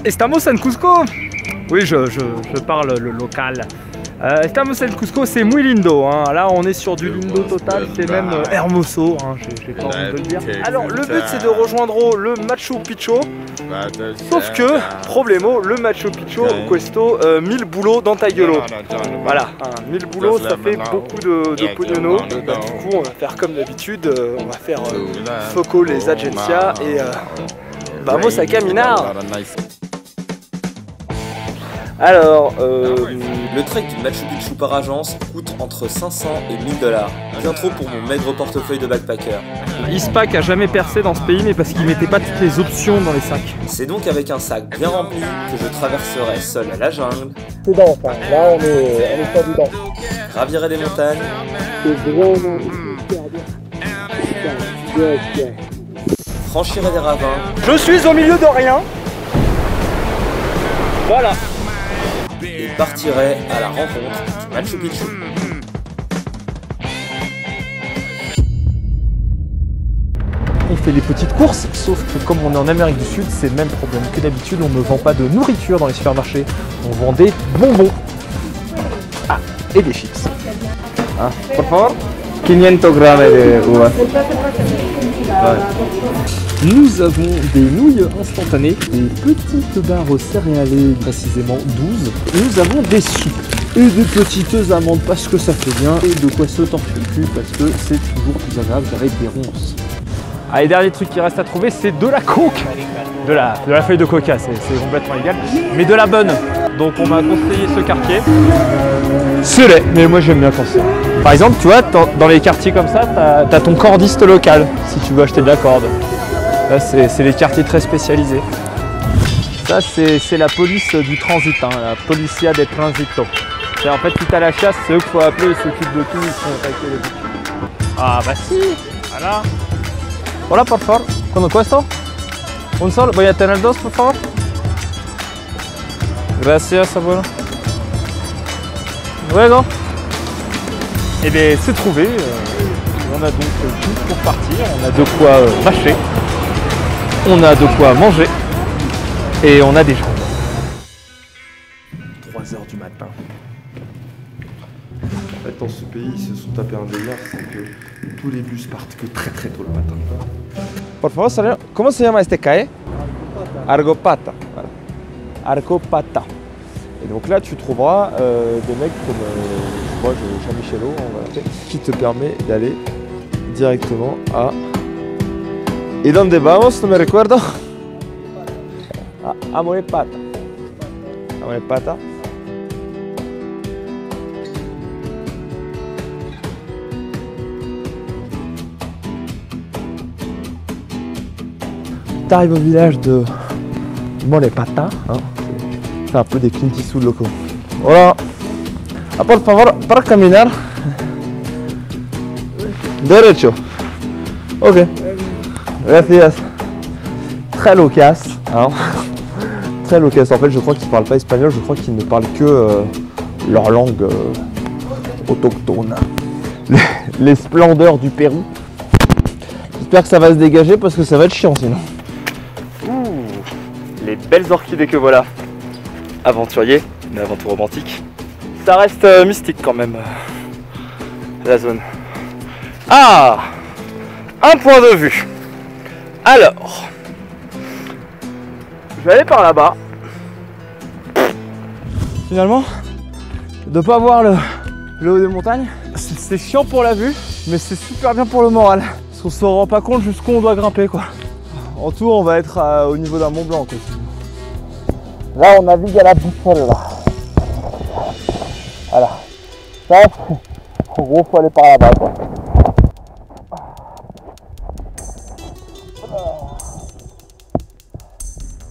Estamos en Cusco. Oui, je parle le local. Estamos en Cusco, c'est muy lindo. Hein. Là, on est sur du lindo total, c'est même hermoso. Hein, j'ai pas envie de le dire. Alors, le but, c'est de rejoindre le Machu Picchu. Sauf que, problemo, le Machu Picchu, questo 1000 boulots dans ta gueule. Voilà, 1000 boulots, ça fait beaucoup de pognono. Du coup, on va faire comme d'habitude, on va faire foco les agencias et vamos a caminar. Alors, le trek du Machu Picchu par agence coûte entre 500 et 1000 $. Bien trop pour mon maigre portefeuille de backpacker. Eastpak a jamais percé dans ce pays, mais parce qu'il mettait pas toutes les options dans les sacs. C'est donc avec un sac bien rempli que je traverserai seul la jungle. C'est dense, hein. Là on est sur du dense. Gravirai des montagnes. C'est vraiment super. Franchirai des ravins. Je suis au milieu de rien. Voilà. Et partirai à la rencontre du Machu Picchu. On fait des petites courses, sauf que comme on est en Amérique du Sud, c'est le même problème que d'habitude, on ne vend pas de nourriture dans les supermarchés, on vend des bonbons. Ah, et des chips. Ah, por favor, 500 grammes de uvas. Nous avons des nouilles instantanées, des petites barres céréalées, précisément 12. Nous avons des soupes et des petites amandes parce que ça fait bien et de quoi se torcher le cul parce que c'est toujours plus agréable avec des ronces. Allez, dernier truc qui reste à trouver, c'est de la coke. De la feuille de coca, c'est complètement légal, mais de la bonne. Donc on m'a conseillé ce quartier. C'est laid, mais moi j'aime bien quand c'est. Par exemple, tu vois, dans les quartiers comme ça, t'as ton cordiste local, si tu veux acheter de la corde. Là, c'est les quartiers très spécialisés. Ça, c'est la police du transit, hein, la Policia de Transito. En fait, si t'as la chasse, c'est eux qu'il faut appeler, ils s'occupent de tout, ils sont attaqués les boutiques. Ah bah si, voilà. Hola, por favor, ¿cuándo cuesta? Un solo, voy a tener dos, por favor. Gracias, abuelo. Luego. Et bien, c'est trouvé. On a donc tout pour partir. On a de quoi mâcher. On a de quoi manger. Et on a des gens. 3 h du matin. En fait, dans ce pays, ils se sont tapés un délire, c'est que tous les bus partent que très très tôt le matin. Por favor, señor, ¿cómo se llama este calle? Argopata. Voilà. Argopata. Et donc là, tu trouveras des mecs comme moi, Jean-Michelot, on va l'appeler, qui te permet d'aller directement à... ¿Y dónde vamos? No me recuerdo. A Amolepata. Amolepata. T'arrives au village de Molepata, hein. C'est un peu des Clint Eastwood locaux. Voilà. Ah, por favor, para caminar. Derecho. Ok. Gracias. Très loquace. Hein. Très loquace. En fait, je crois qu'ils ne parlent pas espagnol, je crois qu'ils ne parlent que leur langue autochtone. Les splendeurs du Pérou. J'espère que ça va se dégager parce que ça va être chiant sinon. Les belles orchidées que voilà. Aventurier, mais avant tout romantique. Ça reste mystique quand même, la zone. Ah, un point de vue. Alors, je vais aller par là-bas. Finalement, de pas voir le haut des montagnes, c'est chiant pour la vue, mais c'est super bien pour le moral. Parce qu'on se rend pas compte jusqu'où on doit grimper, quoi. En tout, on va être au niveau d'un Mont Blanc, quoi. Là on navigue à la boussole là. Voilà. Ça, en gros faut aller par là-bas quoi.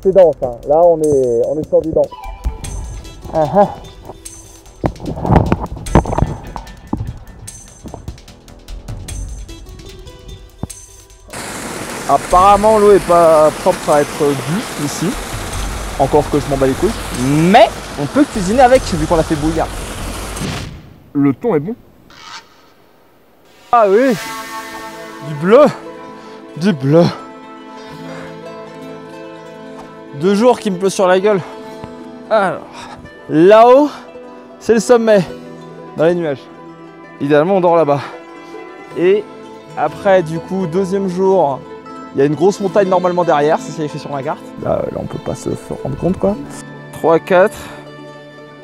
C'est dense hein. Là on est sur du dense. Apparemment l'eau est pas propre à être douce ici. Encore que je m'en bats les couilles. Mais on peut cuisiner avec vu qu'on a fait bouillir. Le thon est bon. Ah oui. Du bleu. Du bleu. 2 jours qu'il me pleut sur la gueule. Alors, là-haut, c'est le sommet, dans les nuages. Idéalement, on dort là-bas. Et après, du coup, 2e jour, il y a une grosse montagne normalement derrière, c'est ce qui est écrit sur ma carte. Là, on peut pas se rendre compte, quoi. 3, 4.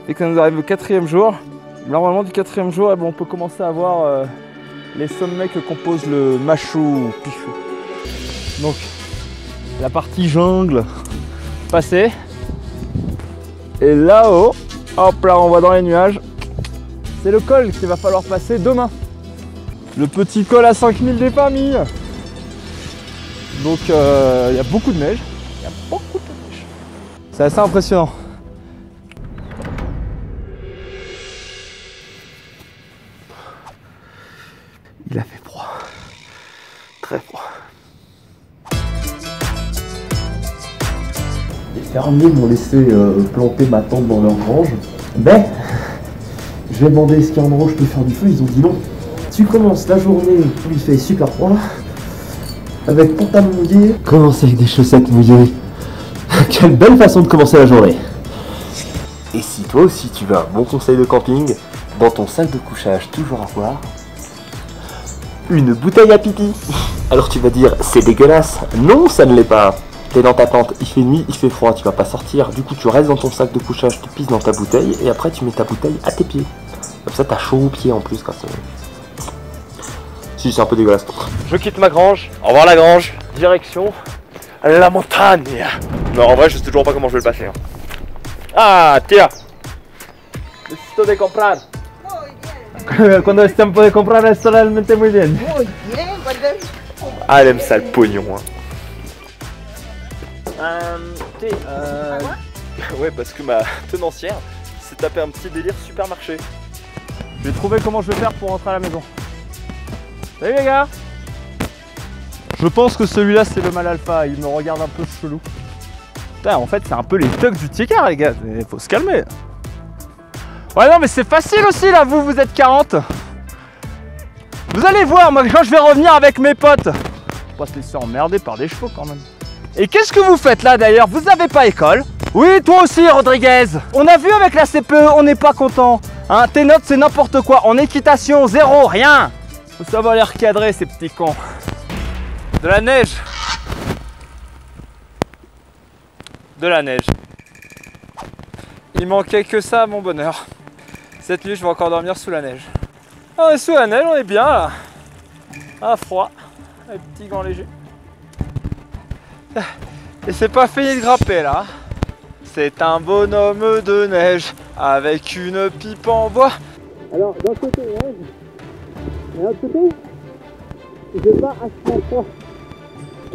Et quand nous arrive au 4e jour, normalement du 4e jour, on peut commencer à voir les sommets que compose le Machu Picchu. Donc, la partie jungle passée. Et là-haut, hop là, on voit dans les nuages, c'est le col qu'il va falloir passer demain. Le petit col à 5000 des familles. Donc, il y a beaucoup de neige. Il y a beaucoup de neige. C'est assez impressionnant. Il a fait froid, très froid. Les fermiers m'ont laissé planter ma tente dans leur grange. Ben, je vais demander est-ce qu'à un endroit je peux faire du feu, ils ont dit non. Tu commences la journée où il fait super froid, avec pantalon mouillé. Commencer avec des chaussettes mouillées. Quelle belle façon de commencer la journée. Et si toi aussi tu veux un bon conseil de camping, dans ton sac de couchage toujours avoir une bouteille à pipi. Alors tu vas dire, c'est dégueulasse. Non, ça ne l'est pas. T'es dans ta tente, il fait nuit, il fait froid, tu vas pas sortir. Du coup, tu restes dans ton sac de couchage, tu pisses dans ta bouteille et après tu mets ta bouteille à tes pieds. Comme ça, t'as chaud aux pieds en plus quand c'est... Si, c'est un peu dégueulasse. Je quitte ma grange. Au revoir la grange. Direction la montagne. Non, en vrai, je sais toujours pas comment je vais le passer. Hein. Ah, tiens. Necesito de comprar. Cuando es tiempo de comprar es realmente muy bien. Muy bien, Ah, elle aime ça le pognon. Hein. Ouais, parce que ma tenancière s'est tapé un petit délire supermarché. Je vais trouver comment je vais faire pour rentrer à la maison. Salut les gars. Je pense que celui-là c'est le mâle alpha, il me regarde un peu chelou. Putain, en fait c'est un peu les thugs du Tiécar les gars, il faut se calmer. Ouais non mais c'est facile aussi là, vous êtes 40. Vous allez voir, moi quand je vais revenir avec mes potes, on va pas se laisser emmerder par des chevaux quand même. Et qu'est-ce que vous faites là d'ailleurs? Vous avez pas école? Oui, toi aussi Rodriguez. On a vu avec la CPE, on n'est pas content. Hein, tes notes c'est n'importe quoi, en équitation, 0, rien. Ça va les recadrer ces petits cons. De la neige. De la neige. Il manquait que ça à mon bonheur. Cette nuit je vais encore dormir sous la neige. On est sous la neige, on est bien là. Ah, froid. Les petits gants légers. Et c'est pas fini de grimper là. C'est un bonhomme de neige avec une pipe en bois. Alors d'un côté neige, et d'un autre côté, je pars à 100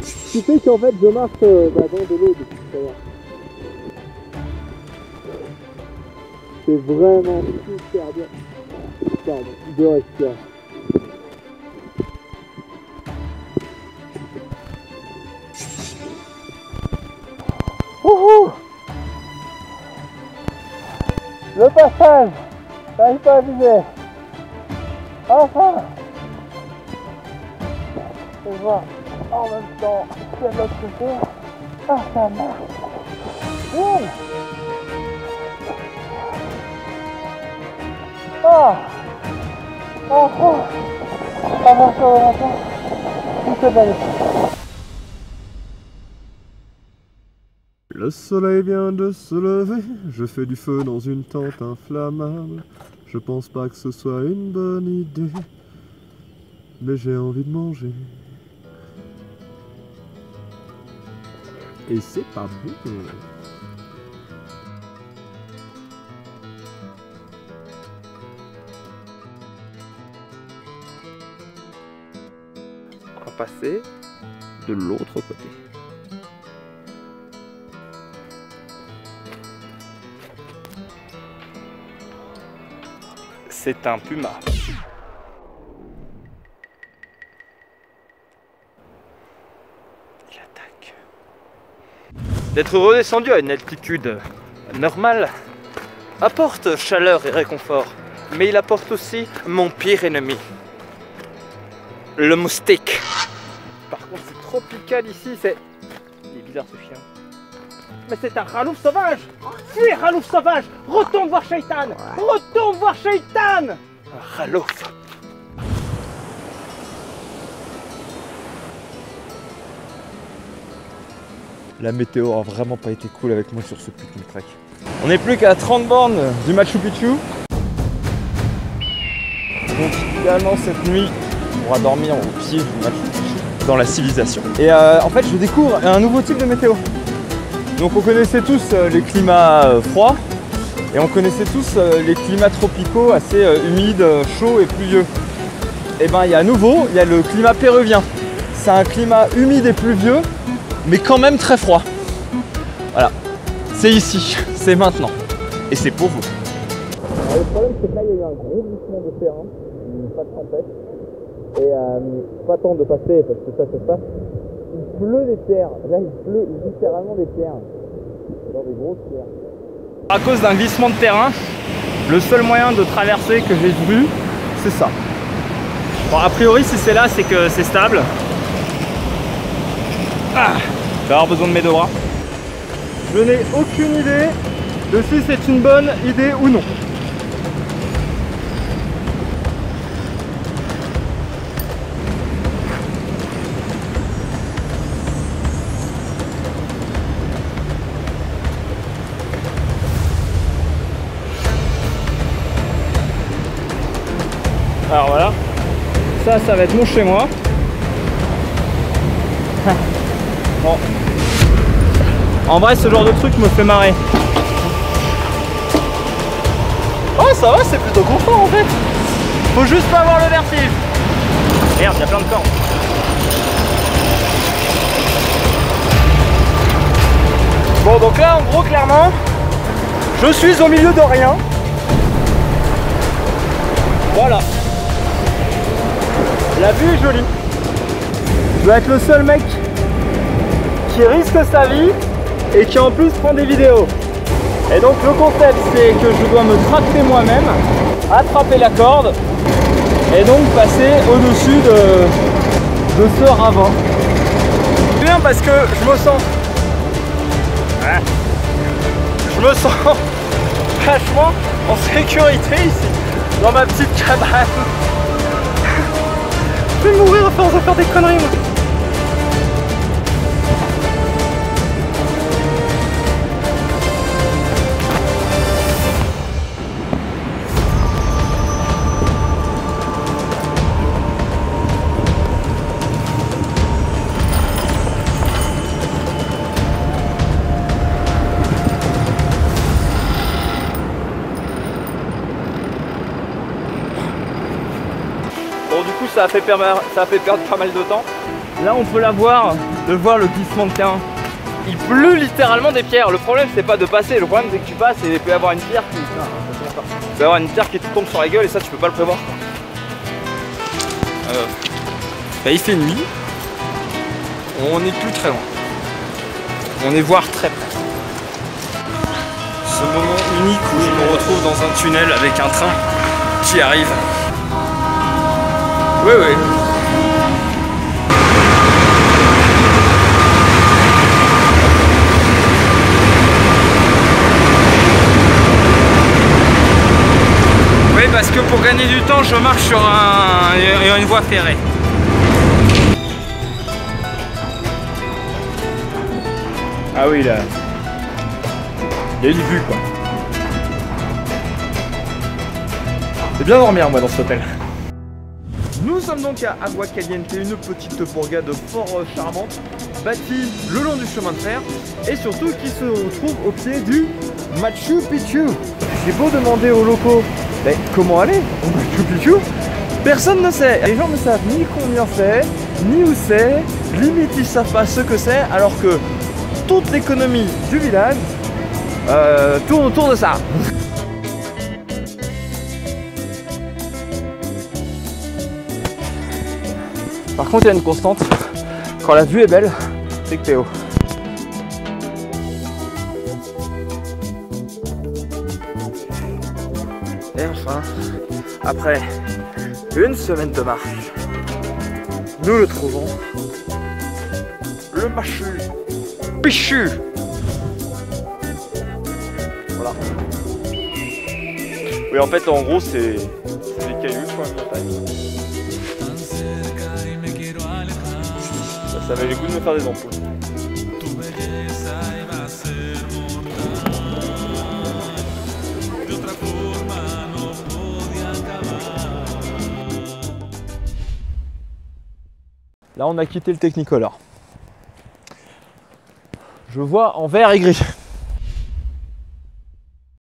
Ce qui fait qu'en fait je marche dans de l'eau depuis tout à l'heure. C'est vraiment super bien. Pardon, de respirer. Wouhou! Le passage! J'arrive pas à viser! Enfin! Je vois en même temps que de l'autre côté. Ah, ça marche! Ah! Enfin! Ça marche en même temps. Tout est bien. Le soleil vient de se lever, je fais du feu dans une tente inflammable. Je pense pas que ce soit une bonne idée, mais j'ai envie de manger. Et c'est pas bon. On va passer de l'autre côté. C'est un puma. Il attaque. D'être redescendu à une altitude normale apporte chaleur et réconfort, mais il apporte aussi mon pire ennemi, le moustique. Par contre, c'est tropical ici, c'est... Il est bizarre ce chien. Mais c'est un Khalouf sauvage. Fuis, Khalouf sauvage. Retourne voir Shaitan. Retourne voir Shaitan. Un Khalouf. La météo a vraiment pas été cool avec moi sur ce putain de trek. On n'est plus qu'à 30 bornes du Machu Picchu. Donc idéalement cette nuit, on pourra dormir au pied du Machu Picchu, dans la civilisation. Et en fait je découvre un nouveau type de météo. Donc on connaissait tous les climats froids et on connaissait tous les climats tropicaux assez humides, chauds et pluvieux. Et ben il y a à nouveau, il y a le climat péruvien. C'est un climat humide et pluvieux, mais quand même très froid. Voilà, c'est ici, c'est maintenant, et c'est pour vous. Alors, le problème c'est que là il y a eu un gros glissement de terrain, pas de tempête, et pas temps de passer parce que ça se passe. Il pleut des pierres, là il pleut littéralement des pierres, genre des grosses pierres. À cause d'un glissement de terrain, le seul moyen de traverser que j'ai vu, c'est ça. Bon, a priori si c'est là, c'est que c'est stable. Ah, je vais avoir besoin de mes deux bras. Je n'ai aucune idée de si c'est une bonne idée ou non. Alors voilà, ça va être mon chez moi. Bon. En vrai, ce genre de truc me fait marrer. Oh, ça va, c'est plutôt confort en fait. Faut juste pas avoir le vertige. Merde, il y a plein de cordes. Bon, donc là, en gros, clairement, je suis au milieu de rien. Voilà. La vue est jolie. Je dois être le seul mec qui risque sa vie et qui en plus prend des vidéos. Et donc le concept c'est que je dois me tracter moi-même, attraper la corde et donc passer au-dessus de ce ravin. C'est bien parce que je me sens vachement en sécurité ici, dans ma petite cabane. Je vais mourir à force de faire des conneries moi. Bon, du coup ça a fait perdre pas mal de temps. Là on peut voir le glissement de terrain. Il pleut littéralement des pierres. Le problème c'est pas de passer, le problème c'est que tu passes et il peut y avoir une pierre qui... il peut y avoir une pierre qui te tombe sur la gueule et ça tu peux pas le prévoir. Il fait nuit. On n'est plus très loin. On est voire très près. Ce moment unique où je me retrouve dans un tunnel avec un train qui arrive. Oui, oui. Oui, parce que pour gagner du temps, je marche sur une voie ferrée. Ah oui, là. Il y a une vue, quoi. C'est bien dormir, moi, dans cet hôtel. Nous sommes donc à Agua Caliente, une petite bourgade fort charmante, bâtie le long du chemin de fer et surtout qui se retrouve au pied du Machu Picchu. J'ai beau demander aux locaux comment aller au Machu Picchu, personne ne sait. Les gens ne savent ni combien c'est, ni où c'est, limite ils savent pas ce que c'est, alors que toute l'économie du village tourne autour de ça. Par contre, il y a une constante, quand la vue est belle, c'est que t'es haut. Et enfin, après une semaine de marche, nous le trouvons, le Machu Picchu. Voilà. Oui, en fait, en gros, c'est des cailloux sur une montagne. Ça avait le goût de me faire des ampoules. Là, on a quitté le Technicolor. Je vois en vert et gris.